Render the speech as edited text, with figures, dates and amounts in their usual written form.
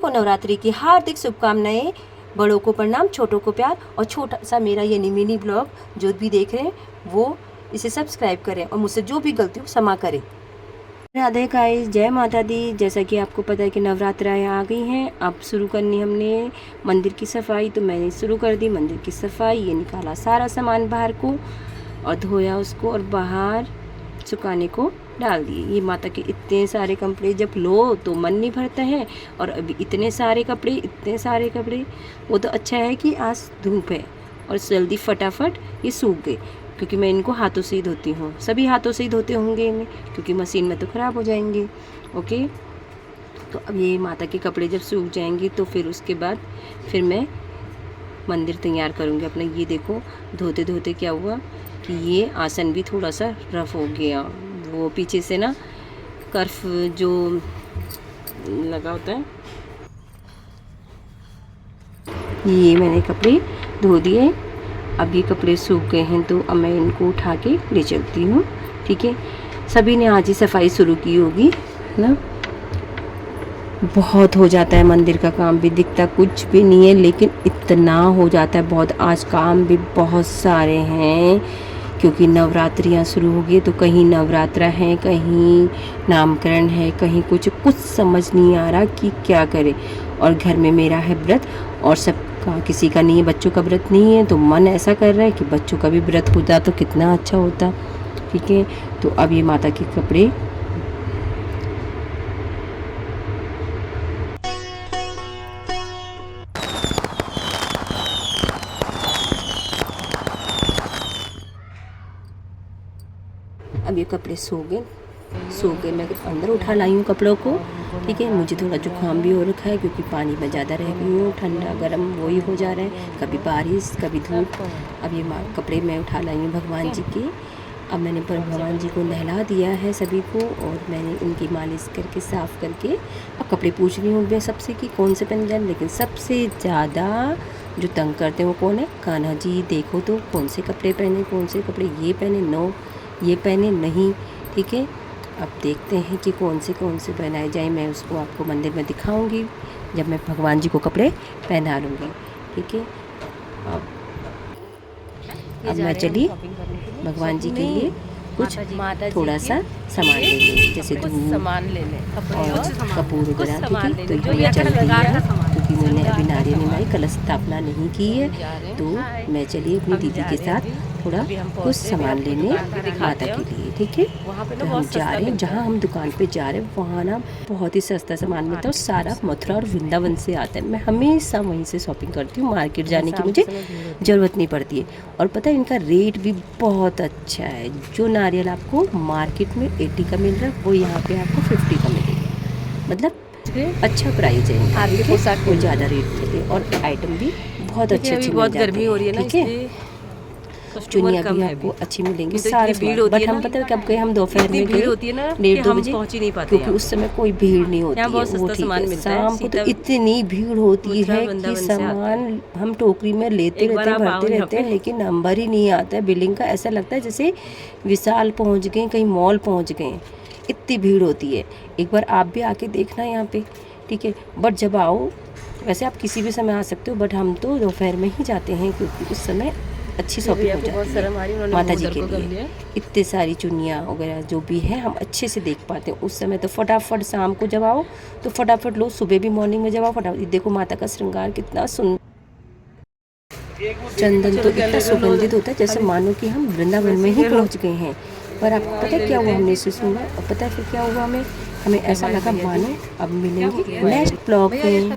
सबको नवरात्रि की हार्दिक शुभकामनाएं। बड़ों को प्रणाम, छोटों को प्यार। और छोटा सा मेरा ये मिनी ब्लॉग जो भी देख रहे हैं वो इसे सब्सक्राइब करें और मुझसे जो भी गलती हो क्षमा करें। राधे गाइस, जय माता दी। जैसा कि आपको पता है कि नवरात्राएं आ गई हैं, अब शुरू करनी हमने मंदिर की सफाई। तो मैंने शुरू कर दी मंदिर की सफाई। ये निकाला सारा सामान बाहर को और धोया उसको और बाहर सुखाने को डाल दिए। ये माता के इतने सारे कपड़े जब लो तो मन नहीं भरता है, और अभी इतने सारे कपड़े वो तो अच्छा है कि आज धूप है और जल्दी फटाफट ये सूख गए, क्योंकि मैं इनको हाथों से ही धोती हूँ। सभी हाथों से ही धोते होंगे इन्हें, क्योंकि मशीन में तो ख़राब हो जाएंगे। ओके, तो अब ये माता के कपड़े जब सूख जाएंगे तो फिर उसके बाद फिर मैं मंदिर तैयार करूँगी अपना। ये देखो धोते धोते क्या हुआ कि ये आसन भी थोड़ा सा रफ़ हो गया। वो पीछे से ना कर्फ जो लगा होता है, ये मैंने कपड़े धो दिए। अब ये कपड़े सूख गए हैं तो अब मैं इनको उठा के ले चलती हूँ। ठीक है, सभी ने आज ही सफाई शुरू की होगी ना। बहुत हो जाता है मंदिर का काम भी, दिखता कुछ भी नहीं है लेकिन इतना हो जाता है बहुत। आज काम भी बहुत सारे हैं क्योंकि नवरात्रियाँ शुरू हो गई। तो कहीं नवरात्रा है, कहीं नामकरण है, कहीं कुछ समझ नहीं आ रहा कि क्या करे। और घर में मेरा है व्रत और सबका, किसी का नहीं है, बच्चों का व्रत नहीं है। तो मन ऐसा कर रहा है कि बच्चों का भी व्रत होता तो कितना अच्छा होता। ठीक है, तो अब ये माता के कपड़े अब ये कपड़े सूख गए। मैं अंदर उठा लाई हूँ कपड़ों को। ठीक है, मुझे थोड़ा जुकाम भी हो रखा है क्योंकि पानी में ज़्यादा रह गई हूँ। ठंडा गर्म वही हो जा रहा है, कभी बारिश कभी धूप। अब ये कपड़े मैं उठा लाई हूँ भगवान जी के। अब मैंने भगवान जी को नहला दिया है सभी को, और मैंने इनकी मालिश करके साफ़ करके अब कपड़े पूछ रही हूँ मैं सबसे कि कौन से पहन जाए। लेकिन सबसे ज़्यादा जो तंग करते हैं वो कौन है? कान्हा जी। देखो तो कौन से कपड़े पहने, कौन से कपड़े ये पहने, नो ये पहने नहीं। ठीक है, अब देखते हैं कि कौन से पहनाए जाए। मैं उसको आपको मंदिर में दिखाऊंगी जब मैं भगवान जी को कपड़े पहना लूँगी। ठीक है, अब मैं चली भगवान जी के लिए कुछ थोड़ा सा सामान ले लें, जैसे धूप और कपूर वगैरह। ठीक है, तो ये चल रही है क्योंकि मैंने अभी नारियल निमाई कलश स्थापना नहीं की है। तो मैं चली अपनी दीदी के साथ थोड़ा कुछ सामान लेने माता के लिए। ठीक है, तो हम जा रहे हैं, जहाँ हम दुकान पे जा रहे हैं वहाँ ना बहुत ही सस्ता सामान मिलता है। सारा मथुरा और वृंदावन से आता है। मैं हमेशा वहीं से शॉपिंग करती हूँ, मार्केट जाने की मुझे ज़रूरत नहीं पड़ती है। और पता है इनका रेट भी बहुत अच्छा है। जो नारियल आपको मार्केट में 80 का मिल रहा है वो यहाँ पे आपको 50 का मिलेगा। मतलब अच्छा प्राइस है, आपके पोशाक को ज़्यादा रेट थे और आइटम भी बहुत अच्छे अच्छे। बहुत गर्मी हो रही है ना, ठीक है, चुनिया भी आपको अच्छी मिलेंगी। सारे भीड़ होती है, बट हम पता है कब गए, हम दोपहर में गए 1:30-2 बजे, पहुंच ही नहीं पाते क्योंकि उस समय कोई भीड़ नहीं होती है। वो ठीक है, शाम को तो इतनी भीड़ होती है कि सामान हम टोकरी में लेते रहते हैं, भरते रहते हैं, लेकिन नंबर ही नहीं आता है बिलिंग का। ऐसा लगता है जैसे विशाल पहुँच गए, कहीं मॉल पहुँच गए, इतनी भीड़ होती है। एक बार आप भी आके देखना यहाँ पे। ठीक है, बट जब आओ, वैसे आप किसी भी समय आ सकते हो, बट हम तो दोपहर में ही जाते हैं क्योंकि उस समय अच्छी शॉपिंग हो जाती है माता जी के लिए। इतने सारी चुनियाँ वगैरह जो भी है हम अच्छे से देख पाते हैं उस समय। तो फटाफट शाम को जब आओ तो फटाफट लो, सुबह भी मॉर्निंग में जब आओ फटाफट। देखो माता का श्रृंगार कितना सुंदर, चंदन तो इतना सुगंधित होता है जैसे मानो कि हम वृंदावन में ही पहुँच गए हैं। पर आपको पता है क्या हुआ, हमने इसे सुना और पता है फिर क्या हुआ, हमें ऐसा लगा मानो अब मिलेंगे नेक्स्ट ब्लॉग में।